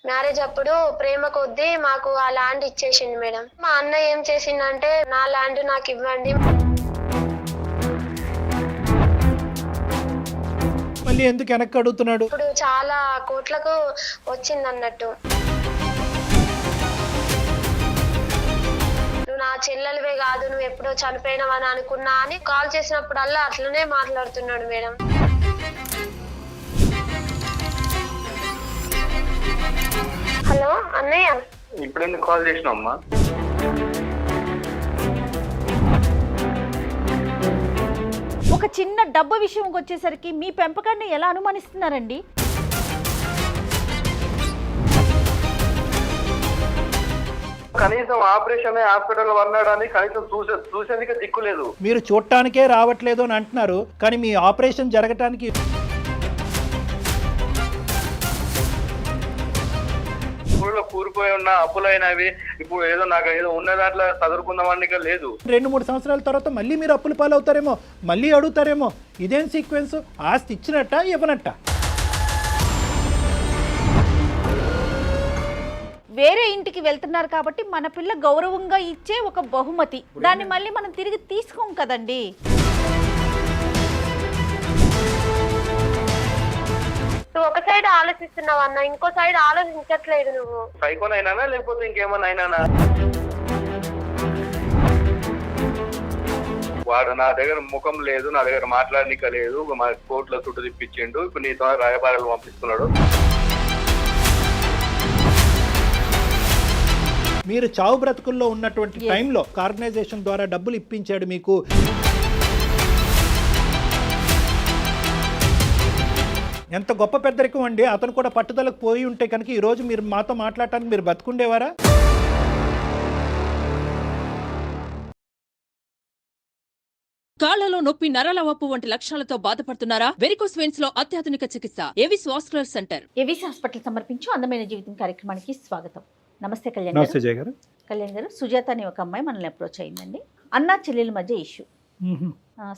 Marriage అప్పుడు ప్రేమ కొద్దీ మాకు ఆ ల్యాండ్ ఇచ్చేసింది మేడం. మా అన్న ఏం చేసిందంటే నా ల్యాండ్ నాకు ఇవ్వండి. మళ్ళీ ఎందుకు వెనక్కి అడుగుతున్నాడు? ఇప్పుడు చాలా కోట్లకు వచ్చింది అన్నట్టు. నువ్వు నా చెల్లెలివే కాదు, నువ్వు ఎప్పుడో చనిపోయినావని అనుకున్నా అని కాల్ చేసినప్పుడల్లా అట్లనే మాట్లాడుతున్నాడు మేడం. హలో అన్నయ్య, ఇప్పుడు ఎందుకు కాల్ చేసినావమ్మా? ఒక చిన్న డబ్బు విషయంకి వచ్చేసరికి మీ పెంపకాన్ని ఎలా అనుమానిస్తున్నారండి? కనీసం ఆపరేషన్ హాస్పిటల్ వన్నాడని కనీసం చూసేందుకే దిక్కు లేదు. మీరు చూడటానికే రావట్లేదు అని అంటున్నారు, కానీ మీ ఆపరేషన్ జరగటానికి ఊళ్ళో కూరిపోయి ఉన్న అప్పులైనవి ఇప్పుడు ఏదో నాకు ఏదో ఉన్న దాంట్లో చదువుకుందామని లేదు. 2-3 సంవత్సరాల తర్వాత మళ్ళీ మీరు అప్పుల పాలవుతారేమో, మళ్ళీ అడుగుతారేమో. ఇదేం సీక్వెన్స్? ఆస్తి ఇచ్చినట్ట ఇవ్వనట్ట? వేరే ఇంటికి వెళ్తున్నారు కాబట్టి మన పిల్ల గౌరవంగా ఇచ్చే ఒక బహుమతి, దాన్ని మళ్ళీ మనం తిరిగి తీసుకోం కదండి. నువ్వు ఒక సైడ్ ఆలోచిస్తున్నావు అన్న, ఇంకో సైడ్ ఆలోచించట్లేదు. నువ్వు సైకోనైనా లేకపోతే ఇంకేమన్నా అయినా వాడు నా దగ్గర ముఖం లేదు, నా దగ్గర మాట్లాడనిక లేదు, మా కోర్టులో చుట్టూ తిప్పించిండు. ఇప్పుడు నీతో రాయబారాలు పంపిస్తున్నాడు. మీరు చావు బ్రతుకుల్లో ఉన్నటువంటి టైంలో ఆర్గనైజేషన్ ద్వారా డబ్బులు ఇప్పించాడు మీకు. ఎంత గొప్ప పెద్దరికం అండి. అతను కూడా పట్టుదలకు పోయి ఉంటే కనుక ఈ రోజు మీరు మాతో మాట్లాడటానికి మీరు బతుకుండేవారా? కాళ్లలో నొప్పి, నరాల వాపు వంటి లక్షణాలతో బాధపడుతున్నారా? వెరికోస్ వెయిన్స్ లో అత్యాధునిక చికిత్స Avis vascular centre. Avis hospital సమర్పించు అందమైన జీవితం కార్యక్రమానికి స్వాగతం. నమస్తే కళ్యాణ్ నమస్తే జయ గారు. కళ్యాణ్ గారు, సుజాత అనే ఒక అమ్మాయి మనల్ని అప్రోచ్ అయిందండి. అన్నా చెల్లెల మధ్య ఇష్యూ.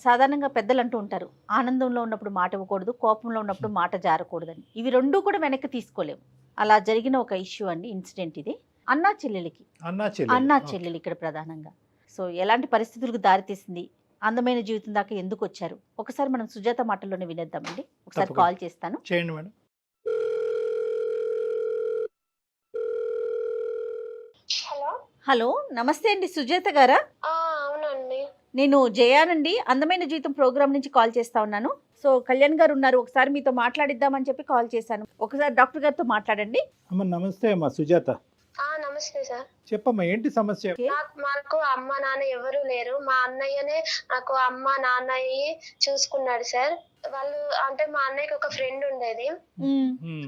సాధారణంగా పెద్దలు అంటూ ఉంటారు, ఆనందంలో ఉన్నప్పుడు మాట ఇవ్వకూడదు, కోపంలో ఉన్నప్పుడు మాట జారకూడదని. ఇవి రెండూ కూడా వెనక్కి తీసుకోలేము. అలా జరిగిన ఒక ఇష్యూ అండి, ఇన్సిడెంట్ ఇది. అన్నా చెల్లెలకి అన్నా చెల్లెలు ఇక్కడ ప్రధానంగా. సో ఎలాంటి పరిస్థితులకు దారితీసింది, అందమైన జీవితం దాకా ఎందుకు వచ్చారు, ఒకసారి మనం సుజాత మాటల్లోనే వినేద్దామండి. ఒకసారి కాల్ చేస్తాను, చేయండి మేడం. హలో హలో, నమస్తే అండి సుజాత గారా? అవునండి. నేను జయానండి, అందమైన జీవితం ప్రోగ్రామ్ నుంచి కాల్ చేస్తా ఉన్నాను. సో కళ్యాణ్ గారు ఉన్నారు, ఒకసారి మీతో మాట్లాడిద్దామని చెప్పి కాల్ చేశాను. ఒకసారి డాక్టర్ గారితో మాట్లాడండి. అమ్మ నమస్తే అమ్మా సుజాత. నమస్తే సార్. చెప్పమ్మా ఏంటి సమస్య? మాకు అమ్మ నాన్న ఎవరు లేరు. మా అన్నయ్యనే నాకు అమ్మ నాన్న చూసుకున్నాడు సార్. వాళ్ళు అంటే మా అన్నయ్యకి ఒక ఫ్రెండ్ ఉండేది,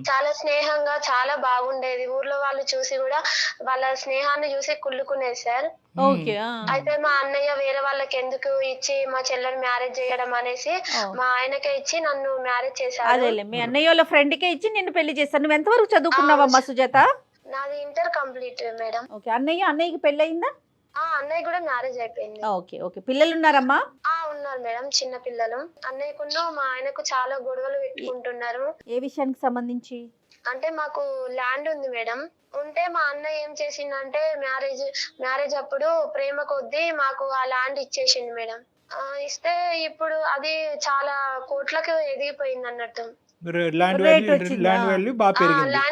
చాలా స్నేహంగా చాలా బాగుండేది. ఊర్లో వాళ్ళు చూసి కూడా వాళ్ళ స్నేహాన్ని చూసి కుళ్ళుకునేది సార్. అయితే మా అన్నయ్య వేరే వాళ్ళకి ఎందుకు ఇచ్చి మా చెల్లెని మ్యారేజ్ చేయడం అనేసి మా ఆయనకే ఇచ్చి నన్ను మ్యారేజ్ చేశారు. అదేలే, మీ అన్నయ్య వాళ్ళ ఫ్రెండ్ కే ఇచ్చి నిన్ను పెళ్లి చేశాను. నువ్వు ఎంతవరకు చదువుకున్నావమ్మా సుజాత? నాది ఇంటర్ కంప్లీట్ మేడం. ఓకే, అన్నయ్యకి పెళ్లి అయిందా? అన్నయ్య కూడా మ్యారేజ్ అయిపోయింది. ఓకే ఓకే, పిల్లలు ఉన్నారమ్మా? ఉన్నారు మేడం, చిన్న పిల్లలు. అన్నయ్యకున్న మా ఆయనకు చాలా గొడవలు పెట్టుకుంటున్నారు. ఏ విషయానికి సంబంధించి? అంటే మాకు ల్యాండ్ ఉంది మేడం. ఉంటే మా అన్నయ్య ఏం చేసిందంటే మ్యారేజ్ అప్పుడు ప్రేమ కొద్దీ మాకు ఆ ల్యాండ్ ఇచ్చేసింది మేడం. ఇస్తే ఇప్పుడు అది చాలా కోట్లకు ఎదిగిపోయింది అన్నట్టు. ల్యాండ్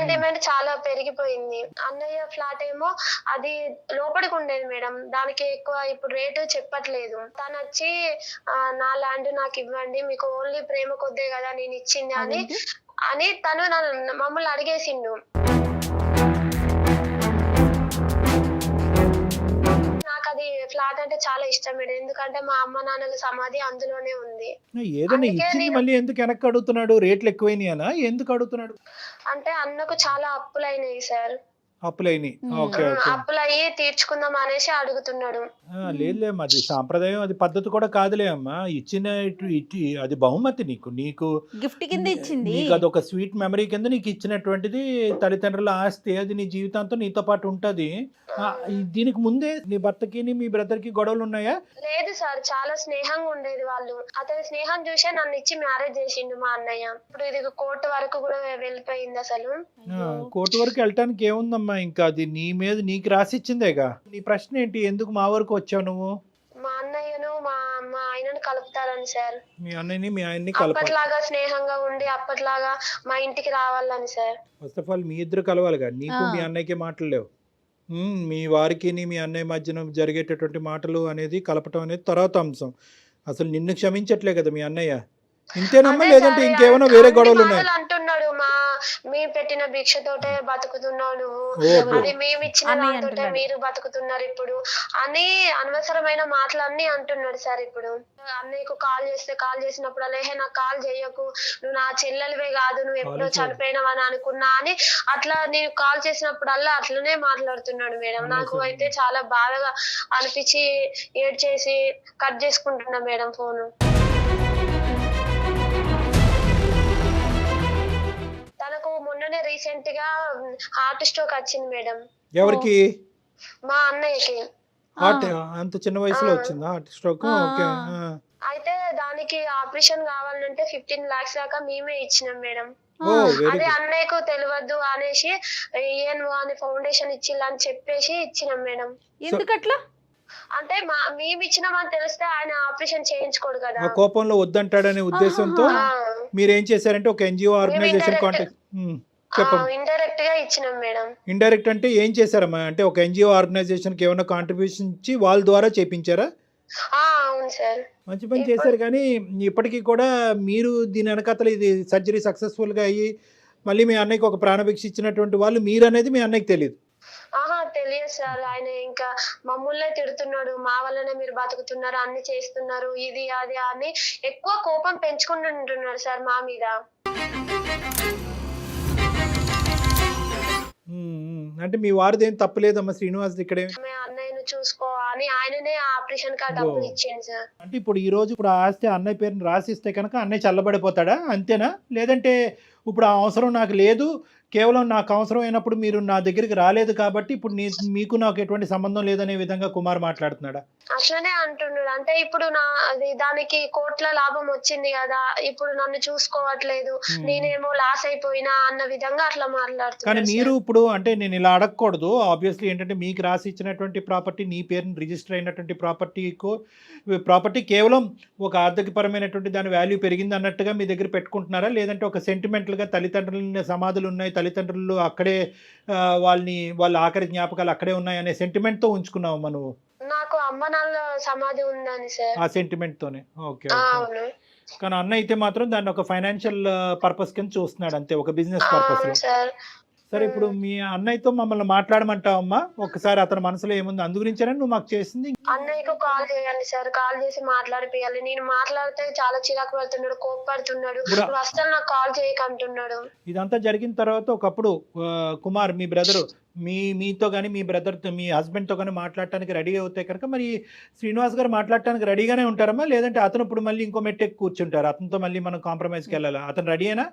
డిమాండ్ చాలా పెరిగిపోయింది. అన్నయ్య ఫ్లాట్ ఏమో అది లోపలికి ఉండేది మేడం, దానికి ఎక్కువ ఇప్పుడు రేటు చెప్పట్లేదు. తను వచ్చి నా ల్యాండ్ నాకు ఇవ్వండి, మీకు ఓన్లీ ప్రేమ కొద్దే కదా నేను ఇచ్చింది అని తను మమ్మల్ని అడిగేసిండు. అది ఫ్లాట్ అంటే చాలా ఇష్టం మేడం, ఎందుకంటే మా అమ్మ నాన్నల సమాధి అందులోనే ఉంది. ఏదైనా ఇచ్చింది మళ్ళీ ఎందుకు వెనక్కి అడుగుతున్నాడు? రేట్లు ఎక్కువైనాయనా ఎందుకు అడుగుతున్నాడు? అంటే అన్నకు చాలా అప్పులైనాయి సార్. అప్పులైనవి. Okay okay. అప్పులయ్యి తీర్చుకుందాం అనేసి అడుగుతున్నాడు. లేదులే అది సాంప్రదాయం, అది పద్ధతి కూడా కాదులే అమ్మా. ఇచ్చిన అది బహుమతి నీకు గిఫ్ట్ కింద ఇచ్చింది. నీకు అదొక స్వీట్ మెమరీ కింద నీకు ఇచ్చినటువంటిది తల్లిదండ్రుల ఆస్తి. అది నీ జీవితాంతం నీతో పాటు ఉంటది. దీనికి ముందే నీ భర్తకి మీ బ్రదర్ కి గొడవలు ఉన్నాయా? లేదు సార్, చాలా స్నేహంగా ఉండేది వాళ్ళు. అతని స్నేహం చూసే నన్ను ఇచ్చి మ్యారేజ్ చేసిండు మా అన్నయ్య. ఇప్పుడు ఇది కోర్టు వరకు కూడా వెళ్ళిపోయింది అసలు. కోర్టు వరకు వెళ్ళటానికి ఏముందమ్మా, ఇంకా అది నీ మీద నీకు రాసిచ్చిందేగా. నీ ప్రశ్న ఏంటి, ఎందుకు మా వరకు వచ్చావు నువ్వు? మా అన్నయ్యను మా ఆయనను కలుపుతారని సార్. మీ అన్నయ్యని మీ ఆయన్ని కలపాలి. అప్పట్లాగా స్నేహంగా ఉండి అప్పట్లాగా మా ఇంటికి రావాలని సార్. ఫస్ట్ ఆఫ్ ఆల్ మీ ఇద్దరు కలవాలిగా. నీకు మీ అన్నయ్యకి మాటలు లేవు. మీ వారికి మీ అన్నయ్య మధ్యన జరిగేటటువంటి మాటలు అనేది కలపటం అనేది తర్వాత అంశం. అసలు నిన్ను క్షమించట్లే కదా మీ అన్నయ్య. ఇంతేనమ్మా, లేదంటే ఇంకేమైనా వేరే గొడవలు ఉన్నాయి? అంటున్నాడు, మేము పెట్టిన భిక్షతోటే బతుకుతున్నావు నువ్వు, అది మేము ఇచ్చిన దాంతోటే మీరు బతుకుతున్నారు ఇప్పుడు అని అనవసరమైన మాటలన్నీ అంటున్నాడు సార్. ఇప్పుడు అన్నయ్యకు కాల్ చేసినప్పుడు అలా నాకు కాల్ చేయకు, నువ్వు నా చెల్లెలివే కాదు, నువ్వు ఎప్పుడో చనిపోయినావని అనుకున్నా అని అట్లా నేను కాల్ చేసినప్పుడల్లా అట్లనే మాట్లాడుతున్నాడు మేడం. నాకు అయితే చాలా బాధగా అనిపించి ఏడ్చేసి కట్ చేసుకుంటున్నా మేడం ఫోను. తనకు మొన్ననే రీసెంట్ గా హార్ట్ స్ట్రోక్ వచ్చింది మేడం. ఎవరికి? మా అన్నయ్యకి. అంత చిన్న వయసులో వచ్చిందా హార్ట్ స్ట్రోక్? ఓకే. అయితే దానికి ఆపరేషన్ కావాలంటే 15 lakhs దాకా మేమే ఇచ్చినాం మేడం. అదే అన్నయ్యకు తెలియదు అనేసి ఏఎన్ఓ అని ఫౌండేషన్ ఇచ్చిల్లని చెప్పేసి ఇచ్చినాం మేడం. ఎందుకట్లా? అంటే మేము ఇచ్చినామని తెలిస్తే ఆయన ఆపరేషన్ చేయించుకోడు కదా. ఆ కోపంలో వద్దంటాడనే ఉద్దేశంతో మీరేం చేశారంటే ఒక ఎన్జిఓ ఆర్గనైజేషన్ కాంటాక్ట్ చెప్పండి. ఇండైరెక్ట్ గా ఇచ్చినాం మేడం. ఇండైరెక్ట్ అంటే ఏం చేశారమ్మా? అంటే ఒక ఎన్జిఓ ఆర్గనైజేషన్ కి ఏమైనా కాంట్రిబ్యూషన్ ఇచ్చి వాళ్ళ ద్వారా చేయించారా? అవును సార్. మంచి పని చేశారు. కానీ ఇప్పటికీ కూడా మీరు దీని వెనకతలు ఇది సర్జరీ సక్సెస్ఫుల్ గా అయ్యి మళ్ళీ మీ అన్నయ్యకి ఒక ప్రాణభిక్ష ఇచ్చినటువంటి వాళ్ళు మీరు అనేది మీ అన్నయ్యకి తెలియదు? తెలియదు సార్. ఆయన ఇంకా మమ్మల్నే తిడుతున్నాడు, మా వల్లనే మీరు బతుకుతున్నారు, అన్ని చేస్తున్నారు, ఇది అది అని ఎక్కువ కోపం పెంచుకుంటుంటున్నాడు సార్ మా మీద. అంటే మీ వారిది ఏం తప్పలేదమ్మా శ్రీనివాస్ ఇక్కడే. అన్నయ్యను చూసుకో అని ఆయననే ఆపరేషన్ కా డబ్బులు ఇచ్చాను సార్. అంటే ఇప్పుడు ఆ ఆస్తి అన్నయ్య పేరుని రాసిస్తే కనుక అన్నయ్య చల్లబడిపోతాడా అంతేనా? లేదంటే ఇప్పుడు ఆ అవసరం నాకు లేదు, కేవలం నాకు అవసరం అయినప్పుడు మీరు నా దగ్గరికి రాలేదు కాబట్టి ఇప్పుడు మీకు నాకు ఎటువంటి సంబంధం లేదనే విధంగా కుమార్ మాట్లాడుతున్నాడా? అట్లనే అంటున్నాడు. అంటే ఇప్పుడు దానికి కోట్ల లాభం వచ్చింది కదా, ఇప్పుడు నన్ను చూసుకోవట్లేదు, నేనేమో లాస్ అయిపోయినా అన్న విధంగా అట్లా మాట్లాడుతున్నాడు. కానీ మీరు ఇప్పుడు అంటే నేను ఇలా అడగకూడదు. ఆబ్వియస్లీ ఏంటంటే మీకు రాసి ఇచ్చినటువంటి ప్రాపర్టీ, నీ పేరుని రిజిస్టర్ అయినటువంటి ప్రాపర్టీ కేవలం ఒక ఆర్థికపరమైనటువంటి దాని వాల్యూ పెరిగింది అన్నట్టుగా మీ దగ్గర పెట్టుకుంటున్నారా? లేదంటే ఒక సెంటిమెంటల్గా తల్లిదండ్రుల సమాధులు ఉన్నాయి, తల్లిదండ్రులు అక్కడే వాళ్ళ ఆఖరి జ్ఞాపకాలు అక్కడే ఉన్నాయి అనే సెంటిమెంట్ తో ఉంచుకున్నావు నువ్వు? నాకు అమ్మ నాన్న సమాధి ఉందని సార్. ఆ సెంటిమెంట్ తోనే. ఓకే. కానీ అన్న అయితే మాత్రం దాన్ని ఒక ఫైనాన్షియల్ పర్పస్ కింద చూస్తున్నాడు అంతే, ఒక బిజినెస్ పర్పస్ లో. సరే, ఇప్పుడు మీ అన్నయ్యతో మమ్మల్ని మాట్లాడమంటావమ్మా? ఒకసారి అతని మనసులో ఏముంది అందు గురించేనా నువ్వు మాకు చేసింది? అన్నయ్యకు కాల్ చేయండి సార్, కాల్ చేసి మాట్లాడిపోయాలి. నేను మాట్లాడితే చాలా చిరాకు పడుతున్నాడు, కోపడుతున్నాడు, అసలు నాకు కాల్ చేయకంటున్నాడు. ఇదంతా జరిగిన తర్వాత ఒకప్పుడు కుమార్ మీ బ్రదరు మీతో కానీ మీ బ్రదర్తో మీ హస్బెండ్తో కానీ మాట్లాడటానికి రెడీ అవుతాయి కనుక మరి శ్రీనివాస్ గారు మాట్లాడటానికి రెడీగానే ఉంటారమ్మా? లేదంటే అతను ఇప్పుడు మళ్ళీ ఇంకో మెట్టెక్కి కూర్చుంటారు, అతనితో మళ్ళీ మనం కాంప్రమైజ్కి వెళ్ళాలా? అతను రెడీయేనా?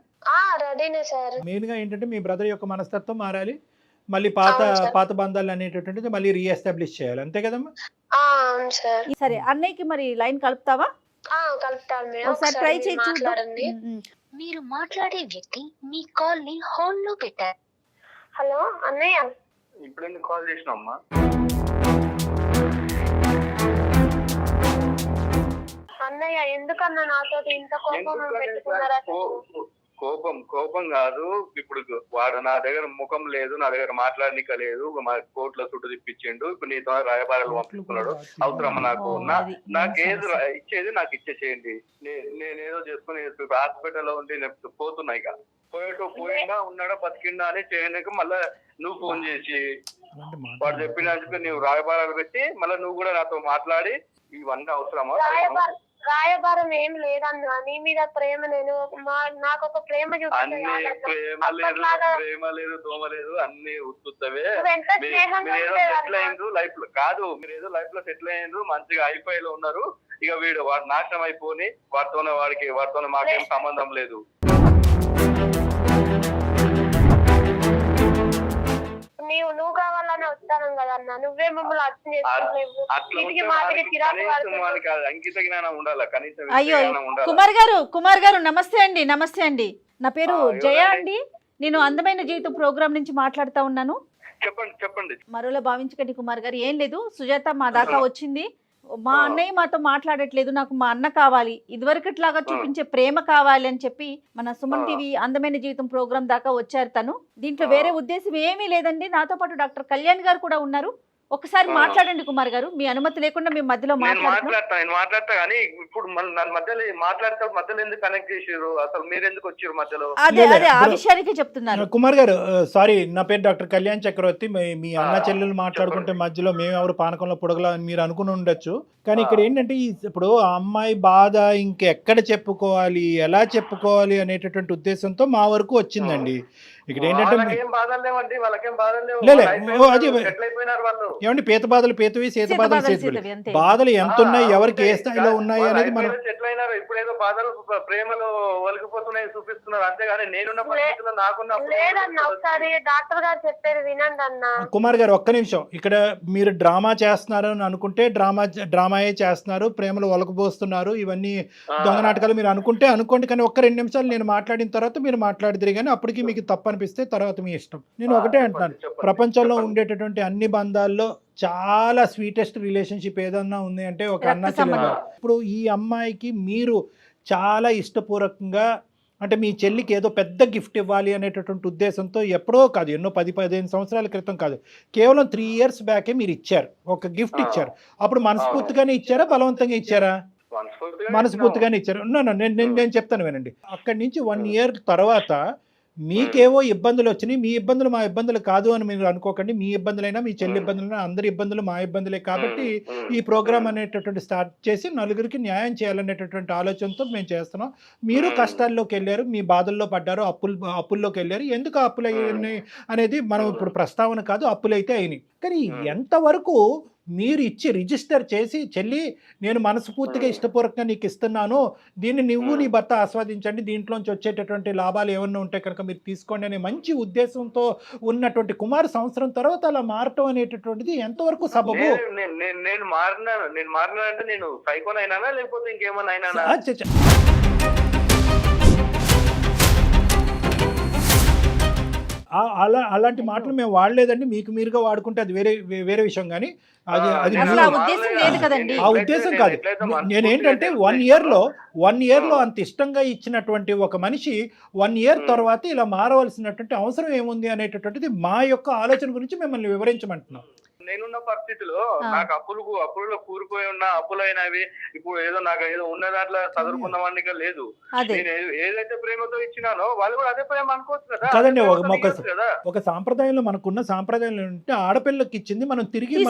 రెడీనే సార్. మెయిన్గా ఏంటంటే మీ బ్రదర్ యొక్క మనస్తత్వం మారాలి, మళ్ళీ పాత బంధాలు అనేటటువంటిది మళ్ళీ రీఎస్టాబ్లిష్ చేయాలి, అంతే కదమ్మా? సరే, అన్నయ్యకి మరి లైన్ కలుపుతావా? కలుపుతాను మేడం. ఒకసారి ట్రై చేయి మాట్లాడండి. మీరు మాట్లాడే వ్యక్తి మీ కాల్ ని హోల్డ్ లో పెట్టారు. హలో అన్నయ్య. ఇప్పుడు ఎందుకు కాల్ చేసినావమ్మా? అన్నయ్య ఎందుకన్నా నాతో ఇంత కోపం పెట్టుకున్నారా? కోపం కాదు. ఇప్పుడు వాడు నా దగ్గర ముఖం లేదు, నా దగ్గర మాట్లాడనిక లేదు, మా కోర్టులో చుట్టూ తిప్పించిండు, ఇప్పుడు నీతో రాయబారాలు పంపిస్తున్నాడు. అవసరమా నాకు? నాకేది ఇచ్చేది నాకు ఇచ్చేసేయండి, నేనేదో చేసుకుని హాస్పిటల్లో ఉండి పోతున్నా. ఇక పోయిందా ఉన్నాడా బతికిండా అని చేయడానికి మళ్ళా నువ్వు ఫోన్ చేసి వాడు చెప్పినందుకు నువ్వు రాయబారాలు పెట్టి మళ్ళీ నువ్వు కూడా నాతో మాట్లాడి ఇవన్నీ అవసరమా? రాయబారం ఏం లేదన్నా, నీ మీద ప్రేమ నేను నాకు ఒక ప్రేమ అన్ని ప్రేమ లేదు దోమ లేదు, అన్ని ఉత్తుత్తవే. ఎంత స్నేహంగా మీరేదో సెటిల్ అయ్యిండ్రు లైఫ్ లో, కాదు మీరేదో లైఫ్ లో సెటిల్ అయ్యిండ్రు, మంచిగా హైఫైలో ఉన్నారు. ఇక వీడు వాడు నాశనం అయిపోని వాడితోనే మాకేం సంబంధం లేదు. నువ్వు కావాలని వస్తాను కదా అన్న, నువ్వే మమ్మల్ని అర్థం చేసుకోలేవు. అంకిత జ్ఞానం ఉండాలి కనీసం. అయ్యో కుమార్ గారు నమస్తే అండి. నా పేరు జయ అండి. నేను అందమైన జీవితం ప్రోగ్రామ్ నుంచి మాట్లాడుతా ఉన్నాను. చెప్పండి. మరోలా భావించకండి కుమార్ గారు, ఏం లేదు. సుజాత మా దాకా వచ్చింది. మా అన్నయ్య మాతో మాట్లాడట్లేదు, నాకు మా అన్న కావాలి, ఇదివరకట్లాగా చూపించే ప్రేమ కావాలి అని చెప్పి మన సుమన్ టీవీ అందమైన జీవితం ప్రోగ్రామ్ దాకా వచ్చారు తను. దీంట్లో వేరే ఉద్దేశం ఏమీ లేదండి. నాతో పాటు డాక్టర్ కళ్యాణ్ గారు కూడా ఉన్నారు. ఒకసారి మాట్లాడండి కుమార్ గారు, మీ అనుమతి లేకుండా మేము మధ్యలో మాట్లాడతా కానీ ఇప్పుడు మధ్యలో ఎందుకు కనెక్ట్ చేసారు? అసలు మీరు ఎందుకు వచ్చారు మధ్యలో? అదే ఆ విషయానికి చెప్తున్నారు. కుమార్ గారు సారీ, నా పేరు డాక్టర్ కళ్యాణ్ చక్రవర్తి. మీ అన్న చెల్లెలు మాట్లాడుకుంటే మధ్యలో మేము ఎవరు పానకంలో పొడగలా అని మీరు అనుకుని ఉండొచ్చు. కానీ ఇక్కడ ఏంటంటే ఇప్పుడు ఆ అమ్మాయి బాధ ఇంకెక్కడ చెప్పుకోవాలి, ఎలా చెప్పుకోవాలి అనేటటువంటి ఉద్దేశంతో మా వరకు వచ్చిందండి. ఇక్కడ ఏంటంటే ఏమండి, పీత బాధలు పీతవి, సీత బాధలు సీతవి. బాధలు ఎంత ఉన్నాయి, ఎవరికి ఏ స్థాయిలో ఉన్నాయి అనేది మనం ఇప్పుడేదో బాధలు ప్రేమలో ఒలిగిపోతున్నాయి చూపిస్తున్నారు, అంతేగాని నేనున్న పరిస్థితుల్లో నాకున్న. డాక్టర్ గారు చెప్పేది వినండి అన్న. కుమార్ గారు ఒక్క నిమిషం, ఇక్కడ మీరు డ్రామా చేస్తున్నారు అని అనుకుంటే డ్రామాయే చేస్తున్నారు, ప్రేమలో ఒలకబోస్తున్నారు, ఇవన్నీ దొంగ నాటకాలు మీరు అనుకోండి. కానీ ఒక్క 2 నిమిషాలు నేను మాట్లాడిన తర్వాత మీరు మాట్లాడితే కానీ అప్పటికి మీకు తప్పు అనిపిస్తే తర్వాత మీ ఇష్టం. నేను ఒకటే అంటున్నాను, ప్రపంచంలో ఉండేటటువంటి అన్ని బంధాల్లో చాలా స్వీటెస్ట్ రిలేషన్షిప్ ఏదన్నా ఉంది అంటే ఒక అన్న చెల్లెలు. ఇప్పుడు ఈ అమ్మాయికి మీరు చాలా ఇష్టపూర్వకంగా, అంటే మీ చెల్లికి ఏదో పెద్ద గిఫ్ట్ ఇవ్వాలి అనేటటువంటి ఉద్దేశంతో ఎప్పుడో కాదు, ఎన్నో 10-15 సంవత్సరాల క్రితం కాదు, కేవలం 3 years బ్యాకే మీరు ఇచ్చారు, ఒక గిఫ్ట్ ఇచ్చారు. అప్పుడు మనస్ఫూర్తిగానే ఇచ్చారా, బలవంతంగా ఇచ్చారా? మనస్ఫూర్తిగానే ఇచ్చారు. నేను చెప్తాను వినండి. అక్కడి నుంచి 1 year తర్వాత మీకేవో ఇబ్బందులు వచ్చినాయి, మీ ఇబ్బందులు మా ఇబ్బందులు కాదు అని మీరు అనుకోకండి. మీ ఇబ్బందులైనా, మీ చెల్లి ఇబ్బందులైనా, అందరి ఇబ్బందులు మా ఇబ్బందులే. కాబట్టి ఈ ప్రోగ్రామ్ అనేటటువంటి స్టార్ట్ చేసి నలుగురికి న్యాయం చేయాలనేటటువంటి ఆలోచనతో మేము చేస్తున్నాం. మీరు కష్టాల్లోకి వెళ్ళారు, మీ బాధల్లో పడ్డారు, అప్పుల్లోకి వెళ్ళారు. ఎందుకు అప్పులు అయ్యాయి అనేది మనం ఇప్పుడు ప్రస్తావన కాదు, అప్పులైతే అయినాయి. కానీ ఎంతవరకు మీరు ఇచ్చి రిజిస్టర్ చేసి, చెల్లి నేను మనస్ఫూర్తిగా ఇష్టపూర్వకంగా నీకు ఇస్తున్నాను, దీన్ని నువ్వు నీ భర్త ఆస్వాదించండి, దీంట్లోంచి వచ్చేటటువంటి లాభాలు ఏమన్నా ఉంటే కనుక మీరు తీసుకోండి అనే మంచి ఉద్దేశంతో ఉన్నటువంటి కుమార్ సంవత్సరం తర్వాత అలా మారటం అనేటటువంటిది ఎంతవరకు సబబు? నేను మారినానంటే నేను సైకోన్ అయినానా లేకపోతే ఇంకేమన్నా అయినానా? అలాంటి మాటలు మేము వాడలేదండి, మీకు మీరుగా వాడుకుంటే అది వేరే విషయం. కానీ అది ఆ ఉద్దేశం కాదు. నేనేంటంటే 1 yearలో అంత ఇష్టంగా ఇచ్చినటువంటి ఒక మనిషి 1 year తర్వాత ఇలా మారవలసినటువంటి అవసరం ఏముంది అనేటటువంటిది మా యొక్క ఆలోచన గురించి మిమ్మల్ని వివరించమంటున్నాం. నేనున్న పరిస్థితిలో నాకు అప్పులలో కూరుపోయి ఉన్న అప్పులైనవి, ఇప్పుడు నాకు ఏదో ఉన్న దాంట్లో చదువుకున్నవాడిని లేదు. నేను ఏదైతే ప్రేమతో ఇచ్చినానో వాళ్ళు కూడా అదే ప్రేమ అనుకోవచ్చు కదా. కదండి, ఒక సాంప్రదాయంలో మనకున్న సాంప్రదాయంలో ఉంటే ఆడపిల్లకి ఇచ్చింది మనం తిరిగి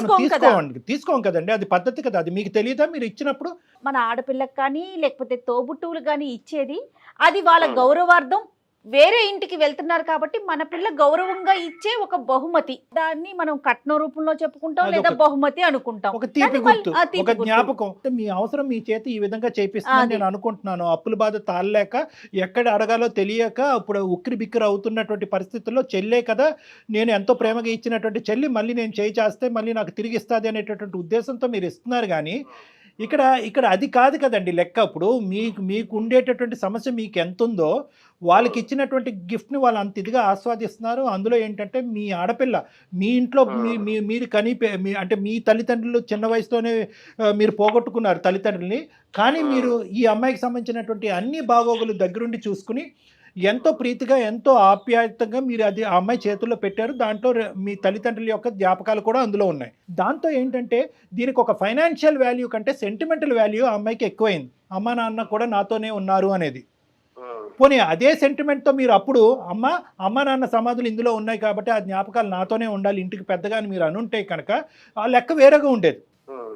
తీసుకోం కదండి, అది పద్ధతి కదా. అది మీకు తెలియదా? మీరు ఇచ్చినప్పుడు మన ఆడపిల్లకి కానీ లేకపోతే తోబుట్టువులు కానీ ఇచ్చేది అది వాళ్ళ గౌరవార్థం. వేరే ఇంటికి వెళ్తున్నారు కాబట్టి మన పిల్ల గౌరవంగా ఇచ్చే ఒక బహుమతి, దాన్ని మనం కట్న రూపంలో చెప్పుకుంటాం లేదా బహుమతి అనుకుంటాం. ఒక తీపి గుర్తు, ఒక జ్ఞాపకం. మీ అవసరం మీ చేత ఈ విధంగా చేపిస్తాను నేను అనుకుంటున్నాను. అప్పుల బాధ తాళలేక, ఎక్కడ అడగాలో తెలియక, ఇప్పుడు ఉక్కిరి బిక్కిరి అవుతున్నటువంటి పరిస్థితుల్లో చెల్లే కదా, నేను ఎంతో ప్రేమగా ఇచ్చినటువంటి చెల్లి మళ్ళీ నేను చేయి చేస్తే మళ్ళీ నాకు తిరిగి ఇస్తుంది అనేటటువంటి ఉద్దేశంతో మీరు ఇస్తున్నారు. కానీ ఇక్కడ అది కాదు కదండి లెక్క. ఇప్పుడు మీకు ఉండేటటువంటి సమస్య మీకు ఎంత ఉందో, వాళ్ళకి ఇచ్చినటువంటి గిఫ్ట్ని వాళ్ళు అంత ఇదిగా ఆస్వాదిస్తున్నారు. అందులో ఏంటంటే మీ ఆడపిల్ల మీ ఇంట్లో మీరు అంటే మీ తల్లిదండ్రులు చిన్న వయసులోనే మీరు పోగొట్టుకున్నారు తల్లిదండ్రుల్ని. కానీ మీరు ఈ అమ్మాయికి సంబంధించినటువంటి అన్ని బాగోగులు దగ్గరుండి చూసుకుని ఎంతో ప్రీతిగా, ఎంతో ఆప్యాయతంగా మీరు అది ఆ అమ్మాయి చేతుల్లో పెట్టారు. దాంట్లో మీ తల్లిదండ్రుల యొక్క జ్ఞాపకాలు కూడా అందులో ఉన్నాయి. దాంతో ఏంటంటే దీనికి ఒక ఫైనాన్షియల్ వాల్యూ కంటే సెంటిమెంటల్ వాల్యూ ఆ అమ్మాయికి ఎక్కువైంది. అమ్మ నాన్న కూడా నాతోనే ఉన్నారు అనేది. పోనీ అదే సెంటిమెంట్తో మీరు అప్పుడు అమ్మ నాన్న సమాధులు ఇందులో ఉన్నాయి కాబట్టి ఆ జ్ఞాపకాలు నాతోనే ఉండాలి ఇంటికి పెద్దగా అని మీరు అనుంటే కనుక ఆ లెక్క వేరేగా ఉండేది.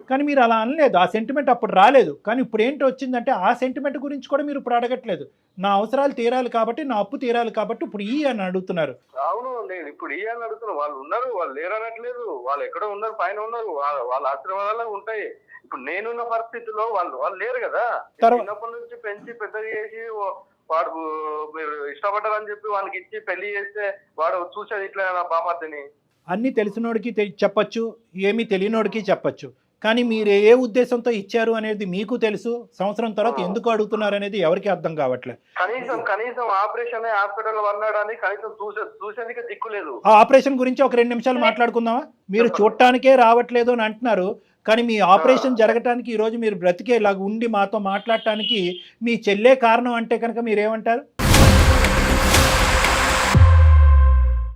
కానీ మీరు అలా అనలేదు, ఆ సెంటిమెంట్ అప్పుడు రాలేదు. కానీ ఇప్పుడు ఏంటి వచ్చిందంటే ఆ సెంటిమెంట్ గురించి కూడా మీరు ఇప్పుడు అడగట్లేదు. నా అవసరాలు తీరాలి కాబట్టి, నా అప్పు తీరాలి కాబట్టి ఇప్పుడు ఈ అని అడుగుతున్నారు. అవును, నేను ఇప్పుడు ఈ అని అడుగుతున్నా. వాళ్ళు ఉన్నారు, వాళ్ళు లేరు అనట్లేదు. వాళ్ళు ఎక్కడో ఉన్నారు, పైన ఉన్నారు, వాళ్ళ ఆశీర్వాదాలు ఉంటాయి. ఇప్పుడు నేనున్న పరిస్థితిలో వాళ్ళు లేరు కదా. చిన్నప్పటి నుంచి పెంచి పెద్దగా చేసి వాడు మీరు ఇష్టపడ్డారని చెప్పి వానికి ఇచ్చి పెళ్లి చేస్తే వాడు చూసేది ఇట్లా నా బామర్దిని. అన్నీ తెలిసినోడికి చెప్పచ్చు, ఏమీ తెలియనోడికి చెప్పచ్చు. కానీ మీరు ఏ ఉద్దేశంతో ఇచ్చారు అనేది మీకు తెలుసు. సంవత్సరం తర్వాత ఎందుకు అడుగుతున్నారు అనేది ఎవరికి అర్థం కావట్లేదు. కనీసం ఆపరేషన్ హాస్పిటల్ వన్నాడని కనీసం చూసేందుకు దిక్కులేదు. ఆ ఆపరేషన్ గురించి ఒక 2 నిమిషాలు మాట్లాడుకుందామా? మీరు చూడటానికే రావట్లేదు అని అంటున్నారు, కానీ మీ ఆపరేషన్ జరగటానికి ఈరోజు మీరు బ్రతికేలాగా ఉండి మాతో మాట్లాడటానికి మీ చెల్లే కారణం అంటే కనుక మీరేమంటారు?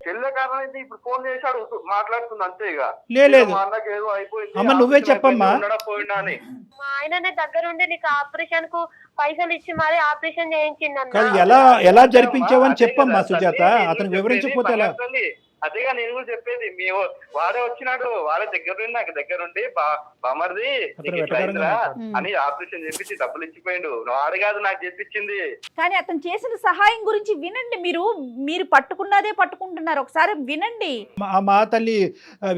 చెల్లె కారణం అయితే ఇప్పుడు ఫోన్ చేశాడు, మాట్లాడుతుంది అంతే. ఇక లేదు మా అన్నకి ఏదో అయిపోయింది, అమ్మ నువ్వే చెప్పమ్మా. పోయినా అని మా ఆయననే దగ్గరుండి నీకు ఆపరేషన్ కు పైసలు ఇచ్చి మరి ఆపరేషన్ చేయించింది. ఎలా జరిపించావని చెప్పమ్మా సుజాత. అతనికి వివరించకపోతే ఎలా? అదేగా నేను కూడా చెప్పేది. వాడే వచ్చినాడు, వాడే దగ్గరుండి నాకు దగ్గరుండి బామర్ది అని ఆపరేషన్ చేపించి డబ్బులు ఇచ్చిపోయిండు. వాడు కాదు నాకు చెప్పించింది. కానీ అతను చేసిన సహాయం గురించి వినండి. మీరు పట్టుకున్నదే పట్టుకుంటున్నారు, ఒకసారి వినండి. మా తల్లి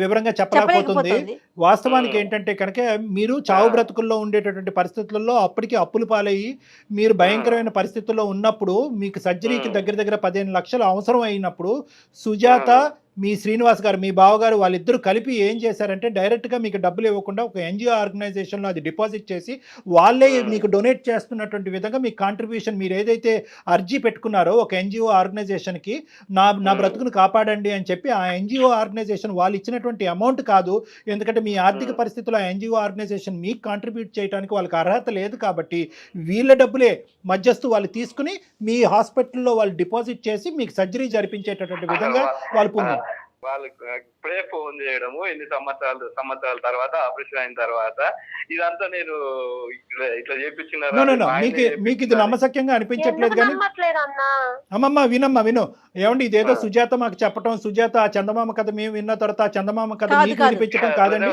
వివరంగా చెప్పలేకపోతుంది. వాస్తవానికి ఏంటంటే కనుక మీరు చావు బ్రతుకుల్లో ఉండేటటువంటి పరిస్థితుల్లో అప్పటికి అప్పులు పాలయ్యి మీరు భయంకరమైన పరిస్థితుల్లో ఉన్నప్పుడు మీకు సర్జరీకి దగ్గర 15 లక్షలు అవసరం అయినప్పుడు సుజాత, మీ శ్రీనివాస్ గారు, మీ బావగారు వాళ్ళిద్దరూ కలిపి ఏం చేశారంటే డైరెక్ట్గా మీకు డబ్బులు ఇవ్వకుండా ఒక ఎన్జిఓ ఆర్గనైజేషన్లో అది డిపాజిట్ చేసి వాళ్ళే మీకు డొనేట్ చేస్తున్నటువంటి విధంగా మీ కాంట్రిబ్యూషన్ మీరు ఏదైతే అర్జీ పెట్టుకున్నారో ఒక ఎన్జిఓ ఆర్గనైజేషన్కి నా బ్రతుకును కాపాడండి అని చెప్పి ఆ ఎన్జిఓ ఆర్గనైజేషన్ వాళ్ళు ఇచ్చినటువంటి అమౌంట్ కాదు. ఎందుకంటే మీ ఆర్థిక పరిస్థితుల్లో ఆ ఎన్జిఓ ఆర్గనైజేషన్ మీకు కాంట్రిబ్యూట్ చేయడానికి వాళ్ళకి అర్హత లేదు కాబట్టి వీళ్ళ డబ్బులే మధ్యస్తు వాళ్ళు తీసుకుని మీ హాస్పిటల్లో వాళ్ళు డిపాజిట్ చేసి మీకు సర్జరీ జరిపించేటటువంటి విధంగా వాళ్ళు పొందారు. వాళ్ళకి ఇప్పుడే ఫోన్ చేయడము, ఎన్ని సంవత్సరాల తర్వాత ఆపరేషన్ అయిన తర్వాత ఇదంతా నేను ఇట్లా చేపించిన మీకు ఇది నమ్మశక్యంగా అనిపించట్లేదు. కానీ అమ్మమ్మ విను ఏమండి, ఇదేదో సుజాత మాకు చెప్పటం, సుజాత ఆ చందమామ కథ మేము విన్న తర్వాత ఆ చందమామ కథ మీకు వినిపించడం కాదండి.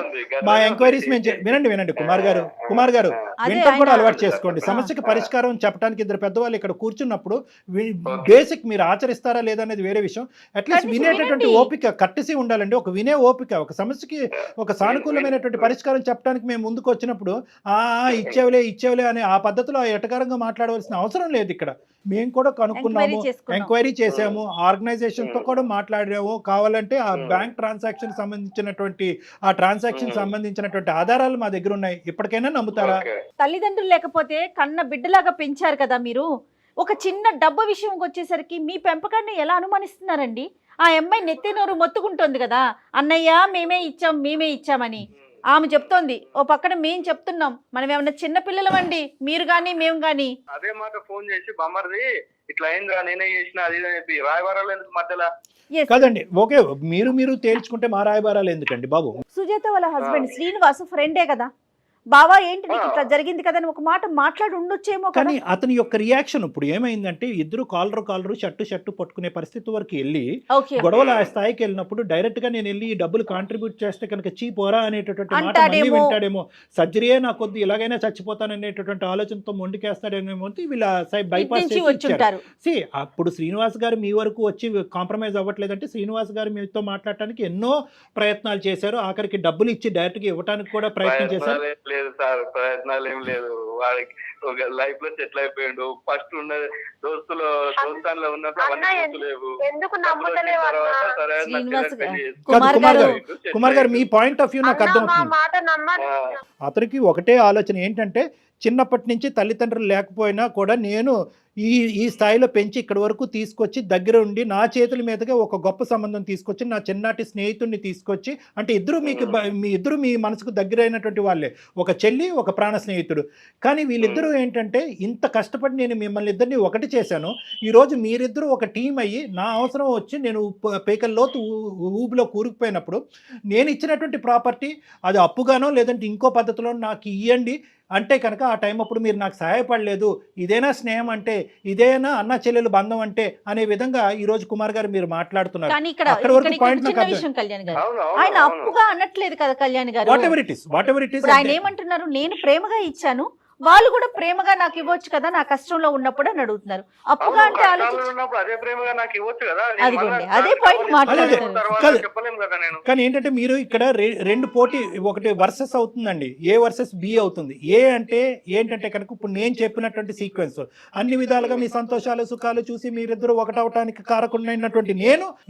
మా ఎంక్వైరీస్ మేము వినండి కుమార్ గారు వింటం కూడా అలవాటు చేసుకోండి. సమస్యకి పరిష్కారం చెప్పడానికి ఇద్దరు పెద్దవాళ్ళు ఇక్కడ కూర్చున్నప్పుడు బేసిక్ మీరు ఆచరిస్తారా లేదా అనేది వేరే విషయం. అట్లీస్ట్ వినేటటువంటి ఓపిక కట్టసి ఉండాలండి. ఒక వినే ఓపిక, ఒక సమస్యకి ఒక సానుకూలమైనటువంటి పరిష్కారం చెప్పడానికి మేము ముందుకు వచ్చినప్పుడు ఇచ్చేవలే అనే ఆ పద్ధతిలో ఎటకారంగా మాట్లాడవలసిన అవసరం లేదు. ఇక్కడ మేము కూడా కనుక్కున్నాము, ఎంక్వైరీ చేసాము, ఆర్గనైజేషన్ తో కూడా మాట్లాడాము. కావాలంటే ఆ బ్యాంక్ ట్రాన్సాక్షన్ సంబంధించినటువంటి ఆధారాలు మా దగ్గర ఉన్నాయి. ఇప్పటికైనా నమ్ముతారా? తల్లిదండ్రులు లేకపోతే కన్న బిడ్డలాగా పెంచారు కదా మీరు. ఒక చిన్న డబ్బు విషయంకి వచ్చేసరికి మీ పెంపకాన్ని ఎలా అనుమానిస్తున్నారండి? ఆ అమ్మాయి నెత్తి నోరు మొత్తుకుంటోంది కదా, అన్నయ్య మేమే ఇచ్చామని. ఆమె చెప్తోంది, ఓ పక్కన మేం చెప్తున్నాం, మనం ఏమన్నా చిన్న పిల్లలమండి మీరు గాని మేము గాని. అదే మాట ఫోన్ చేసి బామర్ది ఇట్లా అయిందిరా, నేనే చేసిన అది చెప్పి రాయబారాలు ఎందుకు మధ్యలో? కాదండి, ఓకే మీరు తేల్చుకుంటే మా రాయబారాలు ఎందుకండి బాబు? సుజాత వాళ్ళ హస్బెండ్ శ్రీనివాస్ ఫ్రెండే కదా. బావా ఏంటి నీకు ఇట్లా జరిగింది కదా అని ఒక మాట మాట్లాడి ఉండొచ్చేమో. కానీ అతని యొక్క రియాక్షన్ ఇప్పుడు ఏమైందంటే ఇద్దరు కాలరు షర్టు పట్టుకునే పరిస్థితి వరకు వెళ్ళి గొడవలు ఆ స్థాయికి వెళ్ళినప్పుడు డైరెక్ట్ గా నేను వెళ్ళి ఈ డబ్బులు కాంట్రిబ్యూట్ చేస్తే కనుక చీపోరా అనేటటువంటి మాట మళ్ళీ వింటాడేమో. సర్జరీయే నా కొద్ది ఇలాగైనా చచ్చిపోతాననేటటువంటి ఆలోచనతో మొండికేస్తాడేమో వీళ్ళ బైపాస్ చేసి. అప్పుడు శ్రీనివాస్ గారు మీ వరకు వచ్చి కాంప్రమైజ్ అవ్వట్లేదంటే శ్రీనివాస్ గారు మీతో మాట్లాడటానికి ఎన్నో ప్రయత్నాలు చేశారు. ఆఖరికి డబ్బులు ఇచ్చి డైరెక్ట్ గా ఇవ్వడానికి కూడా ప్రయత్నం చేశారు. లేదు సార్, ప్రయత్నాలు ఏం లేదు. వాడికి ఒక లైఫ్ లో సెటిల్ అయిపోయాడు. ఫస్ట్ ఉన్న దోస్తాన్లో ఉన్నప్పుడు అవన్నీ లేవు. కుమార్ గారు మీ పాయింట్ ఆఫ్ వ్యూ నాకు అర్థం. అతనికి ఒకటే ఆలోచన ఏంటంటే చిన్నప్పటి నుంచి తల్లిదండ్రులు లేకపోయినా కూడా నేను ఈ స్థాయిలో పెంచి ఇక్కడి వరకు తీసుకొచ్చి దగ్గర ఉండి నా చేతుల మీదుగా ఒక గొప్ప సంబంధం తీసుకొచ్చి నా చిన్నటి స్నేహితుడిని తీసుకొచ్చి, అంటే ఇద్దరు మీ మనసుకు దగ్గరైనటువంటి వాళ్ళే, ఒక చెల్లి ఒక ప్రాణ స్నేహితుడు. కానీ వీళ్ళిద్దరూ ఏంటంటే ఇంత కష్టపడి నేను మిమ్మల్ని ఇద్దరిని ఒకటి చేశాను. ఈరోజు మీరిద్దరూ ఒక టీం అయ్యి నా అవసరం వచ్చి నేను పేకల్లోతు ఊబిలో కూరుకుపోయినప్పుడు నేను ఇచ్చినటువంటి ప్రాపర్టీ అది అప్పుగానో లేదంటే ఇంకో పద్ధతిలో నాకు ఇవ్వండి అంటే కనుక ఆ టైం అప్పుడు మీరు నాకు సహాయపడలేదు, ఇదేనా స్నేహం అంటే ఇదేనా అన్న చెల్లెలు బంధం అంటే అనే విధంగా ఈ రోజు కుమార్ గారు మీరు మాట్లాడుతున్నారు. కానీ ఇక్కడ అక్కడ వరకు ఇక్కడ point నాకు చిన్న అర్థం. విషయం కళ్యాణ్ గారు, అవును ఆయన అవును అప్పుగా అనట్లేదు కదా కళ్యాణ్ గారు. వాట్ ఎవర్ ఇట్ ఇస్ ఇప్పుడు ఆయన ఏమంటున్నారు, నేను ప్రేమగా ఇచ్చాను, వాళ్ళు కూడా ప్రేమగా నాకు ఇవ్వచ్చు కదా నా కష్టంలో ఉన్నప్పుడు అని అడుగుతున్నారు. అప్పుగా అంటే ఆలోచించి ఉన్నప్పుడు అదే ప్రేమగా నాకు ఇవ్వచ్చు కదా. అదిగోండి, అదే point మాట్లాడుతున్నారు. చెప్పలేము కదా నేను. కానీ ఏంటంటే మీరు ఇక్కడ రెండు పోటీ, ఒకటి వర్సెస్ అవుతుందండి, ఏ వర్సెస్ బి అవుతుంది. ఏ అంటే ఏంటంటే కనుక ఇప్పుడు నేను చెప్పినటువంటి సీక్వెన్స్ అన్ని విధాలుగా మీ సంతోషాలు సుఖాలు చూసి మీరిద్దరు ఒకటవటానికి కారకుడైనటువంటి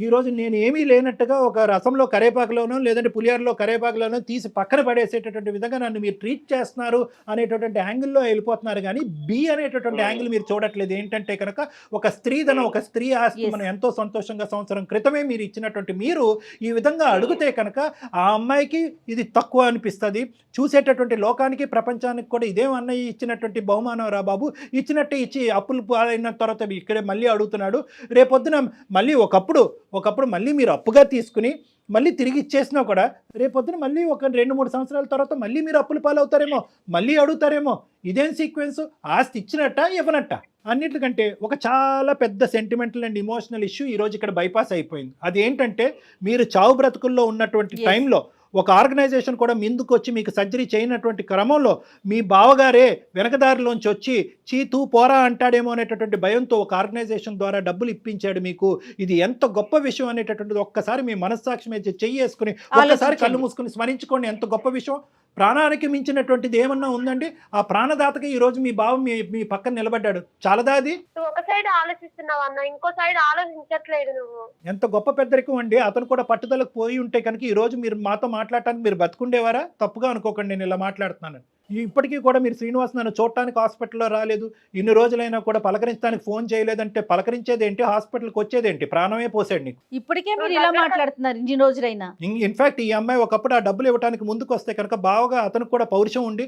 ఈ రోజు నేను ఏమీ లేనట్టుగా ఒక రసంలో కరేపాకులోనో లేదంటే పులిహోరలో కరేపాకులోనో తీసి పక్కన పడేసేటటువంటి విధంగా నన్ను మీరు ట్రీట్ చేస్తున్నారు అనేటటువంటి యాంగిల్లో వెళ్ళిపోతున్నారు. కానీ బి అనేటటువంటి యాంగిల్ మీరు చూడట్లేదు. ఏంటంటే కనుక ఒక స్త్రీధనం, ఒక స్త్రీ ఆస్తి మనం ఎంతో సంతోషంగా సంవత్సరం క్రితమే మీరు ఇచ్చినటువంటి మీరు ఈ విధంగా అడిగితే కనుక ఆ అమ్మాయికి ఇది తక్కువ అనిపిస్తుంది, చూసేటటువంటి లోకానికి ప్రపంచానికి కూడా ఇదేం అన్నయ్య ఇచ్చినటువంటి బహుమానం రా బాబు, ఇచ్చినట్టే ఇచ్చి అప్పులు పాలైన తర్వాత ఇక్కడే మళ్ళీ అడుగుతున్నాడు. రేపొద్దున మళ్ళీ ఒకప్పుడు మళ్ళీ మీరు అప్పుగా తీసుకుని మళ్ళీ తిరిగి ఇచ్చేసినా కూడా రేపొద్దున మళ్ళీ ఒక 2-3 సంవత్సరాల తర్వాత మళ్ళీ మీరు అప్పులు పాలవుతారేమో, మళ్ళీ అడుగుతారేమో. ఇదేం సీక్వెన్స్, ఆస్తి ఇచ్చినట్ట ఇవ్వనట్ట అన్నిటికంటే ఒక చాలా పెద్ద సెంటిమెంటల్ అండ్ ఇమోషనల్ ఇష్యూ ఈరోజు ఇక్కడ బైపాస్ అయిపోయింది. అది ఏంటంటే మీరు చావు బ్రతుకుల్లో ఉన్నటువంటి టైంలో ఒక ఆర్గనైజేషన్ కూడా ముందుకు వచ్చి మీకు సర్జరీ చేయనటువంటి క్రమంలో మీ బావగారే వెనకదారిలోంచి వచ్చి చీతూ పోరా అంటాడేమో అనేటటువంటి భయంతో ఒక ఆర్గనైజేషన్ ద్వారా డబ్బులు ఇప్పించాడు మీకు. ఇది ఎంత గొప్ప విషయం అనేటటువంటిది ఒక్కసారి మీ మనస్సాక్షి మీద చెయ్యేసుకుని ఒక్కసారి కళ్ళు మూసుకుని స్మరించుకోండి. ఎంత గొప్ప విషయం, ప్రాణానికి మించినటువంటిది ఏమన్నా ఉందండి? ఆ ప్రాణదాతకి ఈ రోజు మీ బావ మీ పక్కన నిలబడ్డాడు. చాలదా అది? నువ్వు ఒక సైడ్ ఆలోచిస్తున్నావు అన్న, ఇంకో సైడ్ ఆలోచించట్లేదు నువ్వు. ఎంత గొప్ప పెద్దరికం అండి. అతను కూడా పట్టుదలకు పోయి ఉంటే కనుక ఈ రోజు మీరు మాతో మాట్లాడటానికి మీరు బతుకుండేవారా? తప్పుగా అనుకోకండి, నేను ఇలా మాట్లాడుతున్నాను. ఇప్పటికీ కూడా మీరు శ్రీనివాస్ నన్ను చూడటానికి హాస్పిటల్లో రాలేదు, ఇన్ని రోజులైనా కూడా పలకరించడానికి ఫోన్ చేయలేదంటే పలకరించేదేంటి, హాస్పిటల్కి వచ్చేదేంటి? ప్రాణమే పోసాడు నీకు. ఇప్పటికే మీరు ఇలా మాట్లాడుతున్నారు ఇన్ని రోజులైనా. ఇన్ఫాక్ట్ ఈ అమ్మాయి ఒకప్పుడు ఆ డబ్బులు ఇవ్వడానికి ముందుకు వస్తే కనుక బావగా అతనికి కూడా పౌరుషం ఉండి,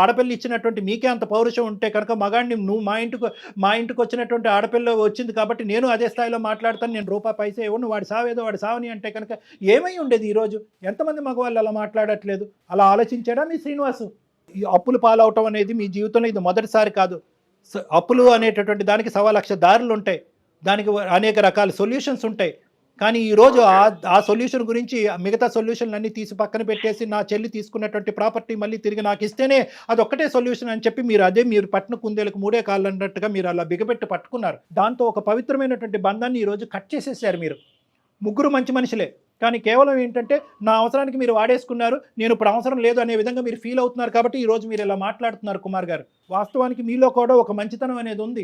ఆడపిల్ల ఇచ్చినటువంటి మీకే అంత పౌరుషం ఉంటే కనుక మగాడిని నువ్వు మా ఇంటికి వచ్చినటువంటి ఆడపిల్ల వచ్చింది కాబట్టి నేను అదే స్థాయిలో మాట్లాడతాను, నేను రూపాయి పైసా ఇవ్వను, వాడి సావేదో వాడి సావని అంటే కనుక ఏమై ఉండేది? ఈరోజు ఎంతమంది మగవాళ్ళు అలా మాట్లాడట్లేదు? అలా ఆలోచించాడా మీ శ్రీనివాసు? ఈ అప్పులు పాలవటం అనేది మీ జీవితంలో ఇది మొదటిసారి కాదు. అప్పులు అనేటటువంటి దానికి 1,00,000 దారులు ఉంటాయి, దానికి అనేక రకాల సొల్యూషన్స్ ఉంటాయి. కానీ ఈరోజు ఆ సొల్యూషన్ గురించి మిగతా సొల్యూషన్లు అన్నీ తీసి పక్కన పెట్టేసి నా చెల్లి తీసుకున్నటువంటి ప్రాపర్టీ మళ్ళీ తిరిగి నాకు ఇస్తేనే అదొక్కటే సొల్యూషన్ అని చెప్పి మీరు పట్టిన కుందేలకు 3 కాళ్ళు అన్నట్టుగా మీరు అలా బిగపెట్టి పట్టుకున్నారు. దాంతో ఒక పవిత్రమైనటువంటి బంధాన్ని ఈరోజు కట్ చేసేసారు మీరు. ముగ్గురు మంచి మనుషులే, కానీ కేవలం ఏంటంటే నా అవసరానికి మీరు వాడేసుకున్నారు, నేను ఇప్పుడు అవసరం లేదు అనే విధంగా మీరు ఫీల్ అవుతున్నారు కాబట్టి ఈరోజు మీరు ఇలా మాట్లాడుతున్నారు కుమార్ గారు. వాస్తవానికి మీలో కూడా ఒక మంచితనం అనేది ఉంది.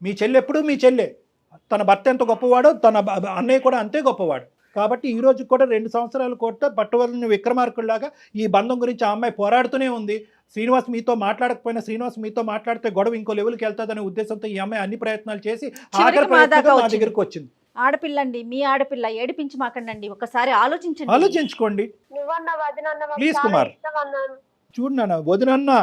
మీ చెల్లి ఎప్పుడూ మీ చెల్లె, తన భర్త ఎంత గొప్పవాడో తన అన్నయ్య కూడా అంతే గొప్పవాడు. కాబట్టి ఈ రోజు కూడా 2 సంవత్సరాలు కూడా పట్టువలని విక్రమార్కుల్లాగా ఈ బంధం గురించి ఆ అమ్మాయి పోరాడుతూనే ఉంది. శ్రీనివాస్ మీతో మాట్లాడకపోయినా శ్రీనివాస్ మీతో మాట్లాడితే గొడవ ఇంకో లెవెల్కి వెళ్తాదనే ఉద్దేశంతో ఈ అమ్మాయి అన్ని ప్రయత్నాలు చేసి ఆఖరి ప్రయత్నంగా మా దగ్గరకు వచ్చింది. ఆడపిల్లండి, మీ ఆడపిల్ల, ఏడిపించి మాకండి, ఒకసారి ఆలోచించుకోండి ప్లీజ్ కుమార్. చూడు నాన్న, వదినన్నా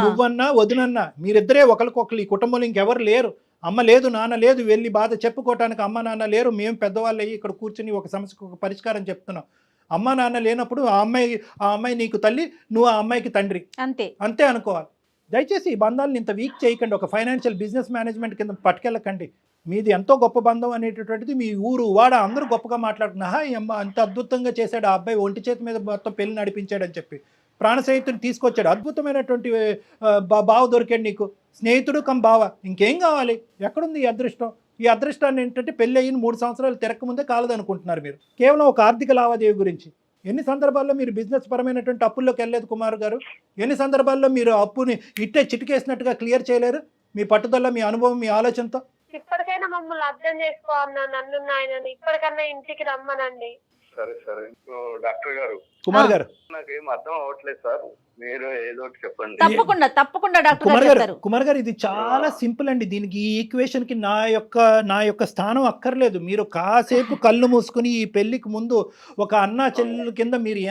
నువ్వన్నా వదినన్నా మీరిద్దరే ఒకరికొకరు. ఈ కుటుంబంలో ఇంకెవరు లేరు. అమ్మ లేదు, నాన్న లేదు, వెళ్ళి బాధ చెప్పుకోవటానికి అమ్మ నాన్న లేరు. మేము పెద్దవాళ్ళు అయ్యి ఇక్కడ కూర్చుని ఒక సమస్యకు ఒక పరిష్కారం చెప్తున్నాం. అమ్మ నాన్న లేనప్పుడు ఆ అమ్మాయి నీకు తల్లి, నువ్వు ఆ అమ్మాయికి తండ్రి, అంతే అనుకోవాలి. దయచేసి ఈ బంధాలను ఇంత వీక్ చేయకండి. ఒక ఫైనాన్షియల్ బిజినెస్ మేనేజ్మెంట్ కింద పట్టుకెళ్ళకండి. మీది ఎంతో గొప్ప బంధం అనేటటువంటిది మీ ఊరు వాడ అందరూ గొప్పగా మాట్లాడుతున్నా, ఈ అమ్మ అంత అద్భుతంగా చేశాడు, ఆ అబ్బాయి ఒంటి చేతి మీద మొత్తం పెళ్లి నడిపించాడని చెప్పి ప్రాణ స్నేహితుని తీసుకొచ్చాడు. అద్భుతమైనటువంటి బావ దొరికాడు నీకు, స్నేహితుడు కమ్ బావ. ఇంకేం కావాలి? ఎక్కడుంది ఈ అదృష్టం? ఈ అదృష్టాన్ని ఏంటంటే పెళ్ళి అయిన 3 సంవత్సరాలు తిరగకముందే కాలదనుకుంటున్నారు మీరు, కేవలం ఒక ఆర్థిక లావాదేవీ గురించి. ఎన్ని సందర్భాల్లో మీరు బిజినెస్ పరమైనటువంటి అప్పుల్లోకి వెళ్ళలేదు కుమార్ గారు? ఎన్ని సందర్భాల్లో మీరు అప్పుని ఇట్టే చిటికేసినట్టుగా క్లియర్ చేయలేరు? మీ పట్టుదల, మీ అనుభవం, మీ ఆలోచనతో. ఇప్పటికైనా మమ్మల్ని అర్థం చేసుకోవాలన్నా, నన్ను నాయనని ఇప్పటికన్నా ఇంటికి రమ్మనండి. సరే డాక్టర్ గారు, కుమార్ గారు, నాకేం అర్థం అవ్వట్లేదు సార్, మీరు ఏదో చెప్పండి. తప్పకుండా కుమార్ గారు ఇది చాలా సింపుల్ అండి. దీనికి ఈ ఈక్వేషన్ కి నా యొక్క స్థానం అక్కర్లేదు. మీరు కాసేపు కళ్ళు మూసుకుని ఈ పెళ్లికి ముందు ఒక అన్నా చెల్లెల కింద మీరు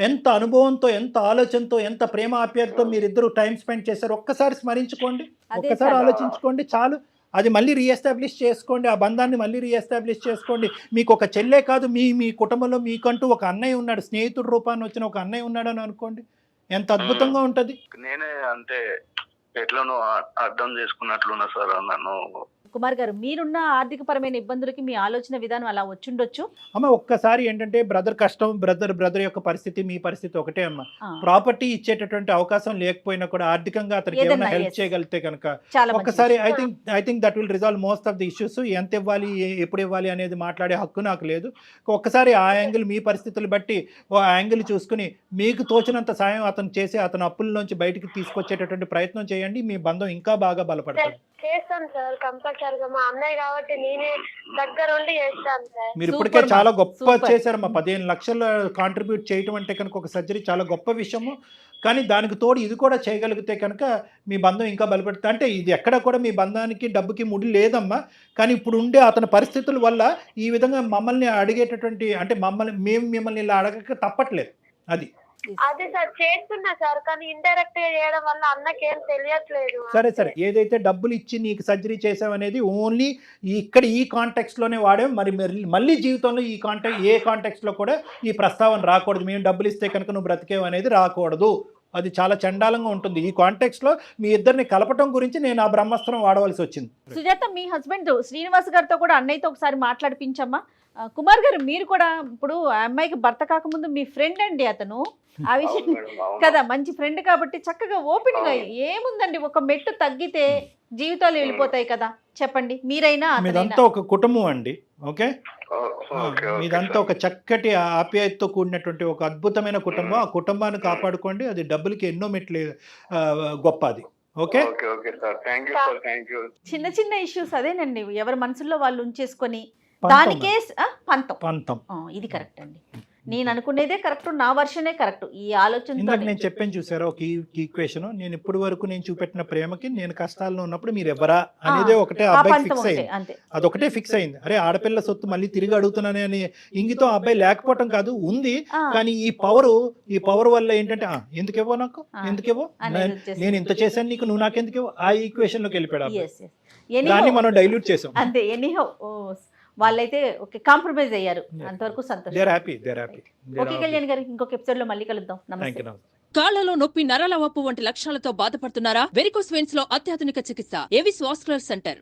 ఎంత అనుభవంతో, ఎంత ఆలోచనతో, ఎంత ప్రేమ ఆప్యాయతతో మీరిద్దరూ టైం స్పెండ్ చేశారు ఒక్కసారి స్మరించుకోండి, ఒక్కసారి ఆలోచించుకోండి చాలు. అది మళ్ళీ రీఎస్టాబ్లిష్ చేసుకోండి, ఆ బంధాన్ని మళ్ళీ రీఎస్టాబ్లిష్ చేసుకోండి. మీకు ఒక చెల్లె కాదు, మీ కుటుంబంలో మీకంటూ ఒక అన్నయ్య ఉన్నాడు, స్నేహితుడు రూపాన్ని వచ్చిన ఒక అన్నయ్య ఉన్నాడు అని అనుకోండి, ఎంత అద్భుతంగా ఉంటుంది. నేనే అంటే ఎట్లనో అర్థం చేసుకున్నట్లున్నా సార్ నన్ను. కుమార్ గారు, మీరున్న ఆర్థిక పరమైన ఇబ్బందులకి మీ ఆలోచన విధానం అలా వచ్చుండొచ్చు. అమ్మ ఒక్కసారి ఏంటంటే బ్రదర్ కష్టం, బ్రదర్ యొక్క పరిస్థితి మీ పరిస్థితి ఒకటే అమ్మ. ఆ, ప్రాపర్టీ ఇచ్చేటటువంటి అవకాశం లేకపోయినా కూడా ఆర్థికంగా అతనికి ఏమైనా ఏదన్నా, హెల్ప్ yes. చేయగలిగితే కనుక చాలా మంచి ఒక్కసారి విషయం. I think that will resolve most of the issues. ఎంత ఇవ్వాలి, ఎప్పుడు ఇవ్వాలి అనేది మాట్లాడే హక్కు నాకు లేదు. ఒక్కసారి ఆ యాంగిల్ మీ పరిస్థితులు బట్టి ఓ యాంగిల్ చూసుకుని మీకు తోచినంత సాయం అతను చేసి అతను అప్పుల నుంచి బయటికి తీసుకొచ్చేటటువంటి ప్రయత్నం చేయండి. మీ బంధం ఇంకా బాగా బలపడుతుంది. చేస్తాను సార్ కంపల్సరీగా. మా అన్నయ్య కాబట్టి నేనే దగ్గర ఉండి చేస్తాను సార్. మీరు Super ఇప్పటికే చాలా మా, గొప్ప super. చేశారమ్మా. 15 లక్షలు కాంట్రిబ్యూట్ చేయటం అంటే కనుక ఒక సర్జరీ చాలా గొప్ప విషయము. కానీ దానికి తోడు ఇది కూడా చేయగలిగితే కనుక మీ బంధం ఇంకా బలపడుతుంది. అంటే ఇది ఎక్కడ కూడా మీ బంధానికి డబ్బుకి ముడి లేదమ్మా. కానీ ఇప్పుడు ఉండే అతని పరిస్థితుల వల్ల ఈ విధంగా మమ్మల్ని అడిగేటటువంటి, అంటే మేము మిమ్మల్ని ఇలా అడగక తప్పట్లేదు. అది అదే సార్ చేస్తున్నా సార్, కానీ ఇండైరెక్ట్ గా చేయడం వల్ల అన్నకి ఏం తెలియట్లేదు. సరే ఏదైతే డబ్బులు ఇచ్చి నీకు సర్జరీ చేసావనేది ఓన్లీ ఇక్కడ ఈ కాంటెక్స్ట్లోనే వాడాం. మళ్ళీ జీవితంలో ఏ కాంటెక్స్ట్లో కూడా ఈ ప్రస్తావన రాకూడదు. మేము డబ్బులు ఇస్తే కనుక నువ్వు బ్రతికేవు అనేది రాకూడదు. అది చాలా చండాలంగా ఉంటుంది. ఈ కాంటెక్స్ట్లో మీ ఇద్దరిని కలపటం గురించి నేను ఆ బ్రహ్మాస్త్రం వాడవలసి వచ్చింది. సుజాత, మీ హస్బెండ్ శ్రీనివాస్ గారితో కూడా అన్నయ్యతో ఒకసారి మాట్లాడిపించమ్మా. కుమార్ గారు, మీరు కూడా ఇప్పుడు ఆ అమ్మాయికి భర్త కాకముందు మీ ఫ్రెండ్ అండి అతను. ఆ విషయం అవును మేడం, అవును. కదా, మంచి ఫ్రెండ్ కాబట్టి చక్కగా ఓపెన్ గా ఏముందండి, ఒక మెట్టు తగ్గితే జీవితాలు వెళ్ళిపోతాయి కదా. చెప్పండి, మీరైనా మీదంతా అతనైనా. ఒక కుటుంబం అండి. ఓకే, ఓకే, మీదంతా ఒక చక్కటి ఆప్యాయతతో కూడినటువంటి ఒక అద్భుతమైన కుటుంబం. ఆ కుటుంబాన్ని కాపాడుకోండి. అది డబ్బులకి ఎన్నో మెట్లు గొప్ప అది. Okay, okay sir, thank you sir, thank you. చిన్న చిన్న ఇష్యూస్ అదేనండి, ఎవరి మనసుల్లో వాళ్ళు ఉంచేసుకొని పంతం దానికే పంతం. పంతం. ఇది కరెక్ట్ అండి. నేను అనుకునేదే కరెక్ట్, నా వర్షనే కరెక్ట్. ఈ ఆలోచన ఇందాక నేను చెప్పాను చూసారా ఒక ఈక్వేషన్. నేను ఇప్పటి వరకు నేను చూపెట్టిన ప్రేమకి నేను కష్టాల్లో ఉన్నప్పుడు మీరు ఎవరా అనేదే ఒకటే అబ్బాయి ఫిక్స్ అయింది. అంతే. అదొకటే ఫిక్స్ అయింది. అరే ఆడపిల్ల సొత్తు మళ్ళీ తిరిగి అడుగుతున్నానే అని ఇంగితో అబ్బాయి లేకపోవటం కాదు, ఉంది. కానీ ఈ పవర్ వల్ల ఏంటంటే ఎందుకేవో నాకు, ఎందుకేవో నేను ఇంత చేశాను నీకు, నువ్వు నాకెందుకేవో, ఆ ఈక్వేషన్ లోకి వెళ్ళిపోయాడు అబ్బాయి. దాన్ని మనం డైల్యూట్ చేసాం అంతే. ఎనీహౌ వాళ్ళైతే ఓకే, కాంప్రమైజ్ అయ్యారు. అంతవరకు సంతోషం. They are happy. Okay Kalyan గారు, ఇంకొక ఎపిసోడ్ లో మళ్ళీ కలుద్దాం. నమస్తే. కాళ్లలో నొప్పి, నరాల వాపు వంటి లక్షణాలతో బాధపడుతున్నారా? వెరికోస్ వెయిన్స్ లో అత్యాధునిక చికిత్స ఏవిస్ వాస్కులర్ సెంటర్.